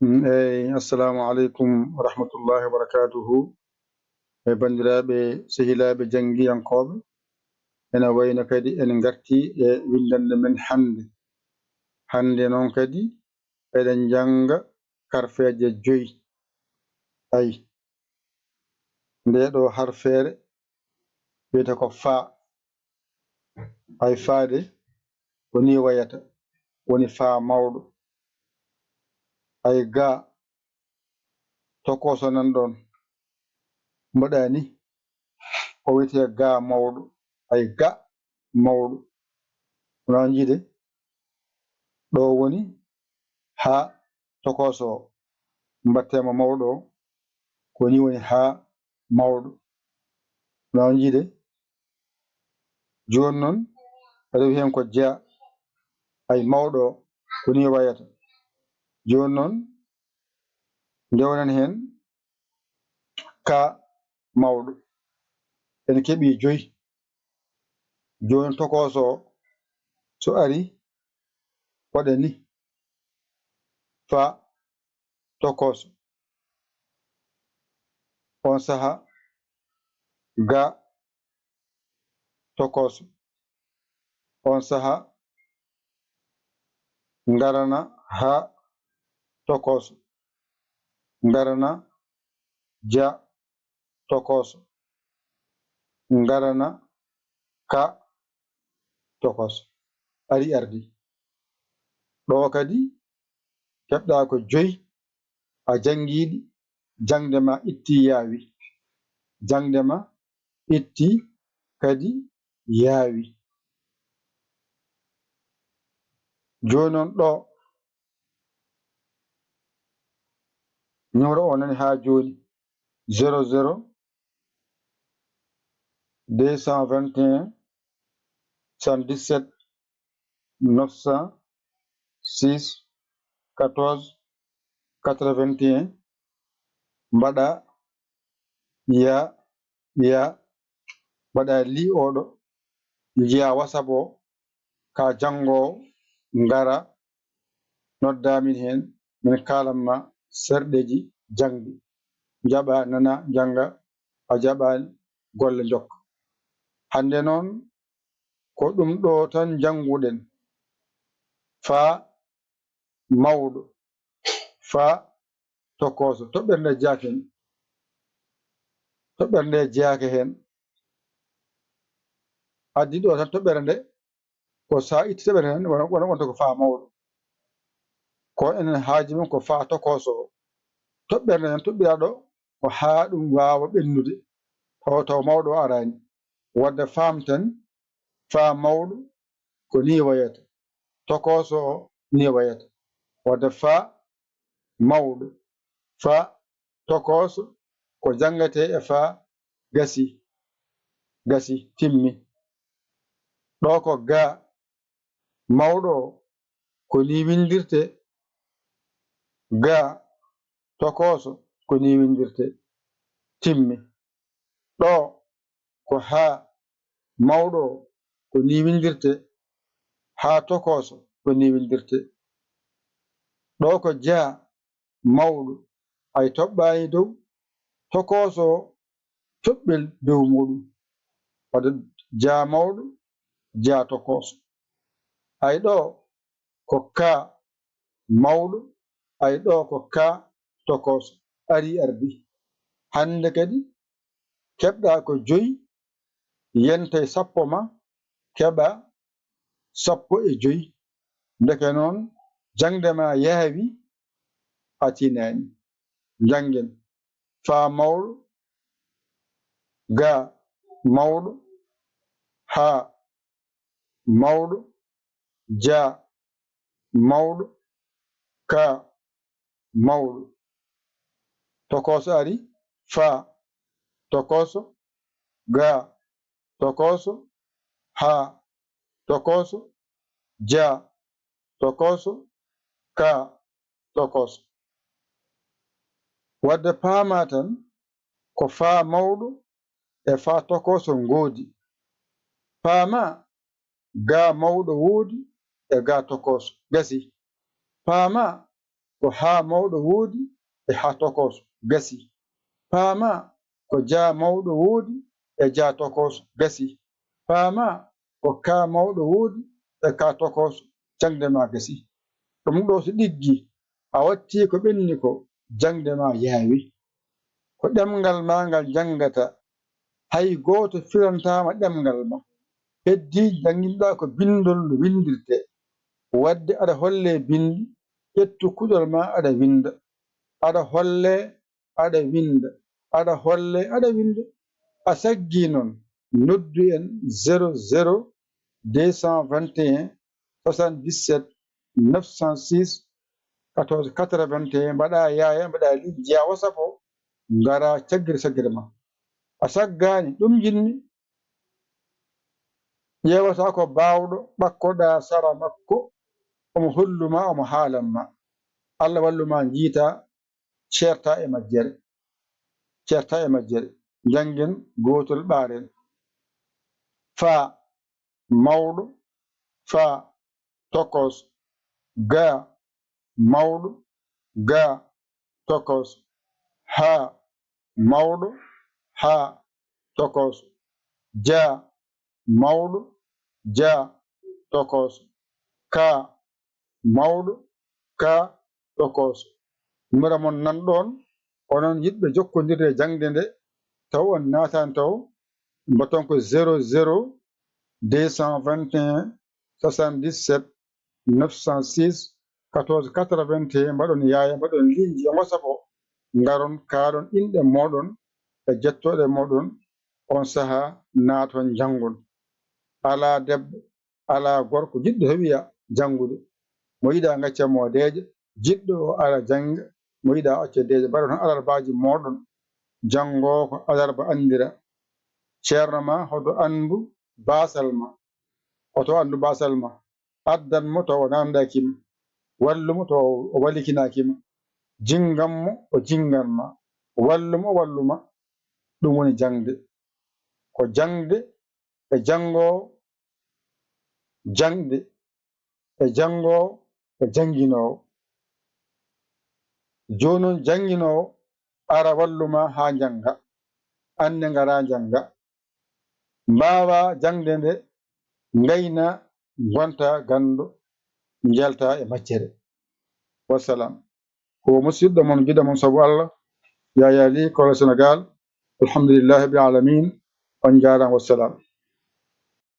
assalamu aleykum wa rahmatullahi wa barakatuhu e bandiraɓe sehilaɓe janggiyankoɓe ene wayno kadi en garti e windande men hande noon kadi eɗen janga harfeje 5 ayi ndeɗo harfere wiyete ko faa ay faade woni wayata woni faa mawɗo ay ga tokoso nan ɗon mbaɗa ni o wiyete ga mawɗo ay ga mawɗo wona jiide ɗo woni ha tokoso mbattema mawɗo ko ni woni ha mawɗo wona jiide joni noon rewi hen ko jea ay mawɗo ko ni wayata joni noon dewnan hen ka mawɗo en keeɓi 5 joni tokoso so ari waɗa ni fa tokoso on saaha ga tokoso on saaha darana ha tokoso darana ja tokoso darana ka tokoso ari ardi ɗo kadi keɓɗa ko 5 a jangiɗi jangdema itti yaawi jangdema itti kadi yaawi joni noon ɗo numéro o nani ha joni 00 221 77 906 14 81 mbaɗa ya mbaɗa li oɗo jiya WhatsApp o ka jangowo ngara noddamin hen min kalanma serɗeji jangdi jaɓa nana janga a jaɓani golle jokka hande noon ko ɗum ɗo tan janguɗen fa mawɗo fa tokoso toɓɓerde jaken toɓɓerde jeyake hen addi ɗo tan toɓɓerde ko sa itti toɓɓerde hen wonta ko fa mawɗo ko enen haaji men ko fa tokoso toɓɓerde hen toɓɓira ɗo ko ha ɗum wawa ɓennude taw mawɗo arani wadde famten fa mawɗo ko ni wayata tokoso o ni wayata wadde fa mawɗo fa tokoso ko jangate e fa gasi timmi ɗo ko ga mawɗo ko ni windirte ga tokoso ko ni windirte timmi ɗo ko ha mawɗo ko ni windirte ha tokoso ko ni windirte ɗo ko ja mawɗo ay toɓɓani dow tokoso toɓɓel dow muɗum wadde ja mawɗo ja tokoso ay ɗo ko ka mawɗo ay ɗo ko ka tokoso ari ardi hande kadi keɓɗa ko 5 yente 10 ma keɓa 15 ndeke noon jangdema yaawi a tinani jangen fa mawɗo ga mawɗo ha mawɗo ja mawɗo ka mawɗo tokoso ari fa tokoso ga tokoso ha tokoso ja tokoso ka tokoso wadde paama tan ko fa mawɗo e fa tokoso ngoodi paama ga mawɗo woodi e ga tokoso gasi paama ko haa mawɗo woodi e haa tokoso gasi. Paama ko jaa mawɗo woodi e jaa tokoso gasi. Paama ko kaa mawɗo woodi e kaa tokoso jangde ma gasi. Ɗum ɗo so ɗiggi a wattii ko ɓenni ko jangde ma yaawi. Ko ɗemngal ma ngal janngata hay gooto firantaama ɗemngal ma. Heddii jannginoɗaa ko bindol no windirte. Wadde aɗa holle bindi, ƴettu kuɗol ma aɗa winda. Aɗa holle aɗa winda. Aɗa holle aɗa winda. A saggii noon noddu en 00 221 77 906 14 81 mbaɗa yaaya mbaɗa lijjiya WhatsApp o ngara caggiri ma. A saggaani ɗum jinmi ƴeewata ko baawɗo ɓakkoɗa sara makko omo holluma omo haalanma. Allah walluma jiita ceerta e majjere. Ceerta e majjere. Janggen gootol ɓaaren. Faa mawɗo, faa tokos, gaa mawɗo, gaa tokos, haa mawɗo, haa tokos, jaa mawɗo, jaa tokos, kaa mawɗo, kaa tokos. Numero mon nan ɗon. Onon yiɗɓe jokkondirde jangde nde taw on naatani taw mbaton ko 00 221 77 906 14 81 mbaɗon yaaya mbaɗon ligne e WhatsApp o ngaron kaalon inɗe moɗon e jettoɗe moɗon on sahaa naaton jangon. Alaa debbo alaa gorko jiɗɗo heɓiya jangude. Mo yiɗa gacca modeeje, jiɗɗo o ara janga, mo yiɗa acca deeje. Mbaɗon tan alarbaji moɗon jango ko alarba andira. Ceerno ma hoto andu basal ma. Oto andu basal ma. Addanmo taw o namdakima. Wallumo to o wallikinakima. Jinganmo o jinganma. Wallumo o walluma. Ɗum woni jangde. Ko jangde e jangowo, jangde e jangowo e janginowo. Jonon janginowo ara walluma ha janga. Anne ngara janga. Mbawa jangde nde ngayna gonta gando jalta e majjere. Wassalam. Ko musidɗo mon giɗo mon sabu Allah Yaya Ly Kola Sénégal. Alhamdulillahi rabbil alamin. On jarama. Wassalam.